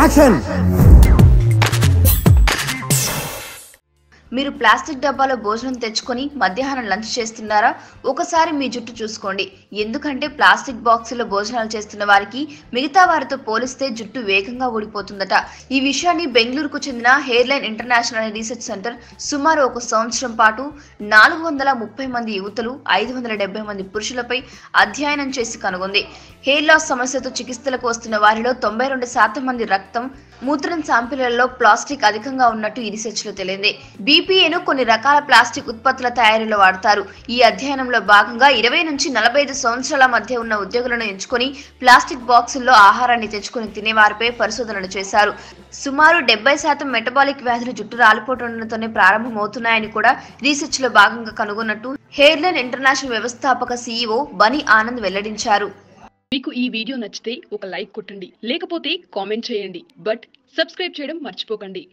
Action. మీరు plastic డబ్బాలో భోజనం తెచ్చుకొని మధ్యాహ్నం లంచ్ చేస్తున్నారా? ఒకసారి మీ జుట్టు చూసుకోండి. ఎందుకంటే ప్లాస్టిక్ బాక్సుల్లో భోజనాలు చేస్తున్న వారికి మిగతా వారితో పోలిస్తే జుట్టు వేగంగా ఊడిపోతుందట. ఈ విషయాన్ని బెంగళూరుకు చెందిన hair line international research centre సుమారు 1 సంవత్సరం పాటు 430 మంది యువతులు 570 మంది పురుషులపై అధ్యయనం చేసి కనుగొంది. హెయిర్ లాస్ సమస్యతో చికిత్సలకు వస్తున్న వారిలో 92% మంది రక్తం, మూత్రం శాంపిళ్లలో ప్లాస్టిక్ అధికంగా ఉన్నట్టు ఈ రీసెర్చ్ లో తేలింది. BPAను కొన్ని రకాల ప్లాస్టిక్ ఉత్పత్తుల తయారీలో వాడతారు. ఈ అధ్యయనంలో భాగంగా 20 నుంచి 45 సంవత్సరాల మధ్య ఉన్న ఉద్యోగులను ఎంచుకొని ప్లాస్టిక్ బాక్సుల్లో ఆహారాన్ని తెచ్చుకొని తినేవారిపై పరిశోధనలు చేశారు. సుమారు 70% మెటబాలిక్ వ్యాధులు జుట్టు రాలిపోతుండటంతోనే ప్రారంభమవుతున్నాయని కూడా రీసెర్చ్ లో భాగంగా కనుగొన్నట్టు హెయిర్ లైన్ ఇంటర్నేషనల్ వ్యవస్థాపక CEO బనీ ఆనంద్ వెల్లడించారు. మీకు ఈ వీడియో నచ్చితే ఒక లైక్ కొట్టండి, లేకపోతే కామెంట్ చేయండి, బట్ సబ్స్క్రైబ్ చేయడం మర్చిపోకండి.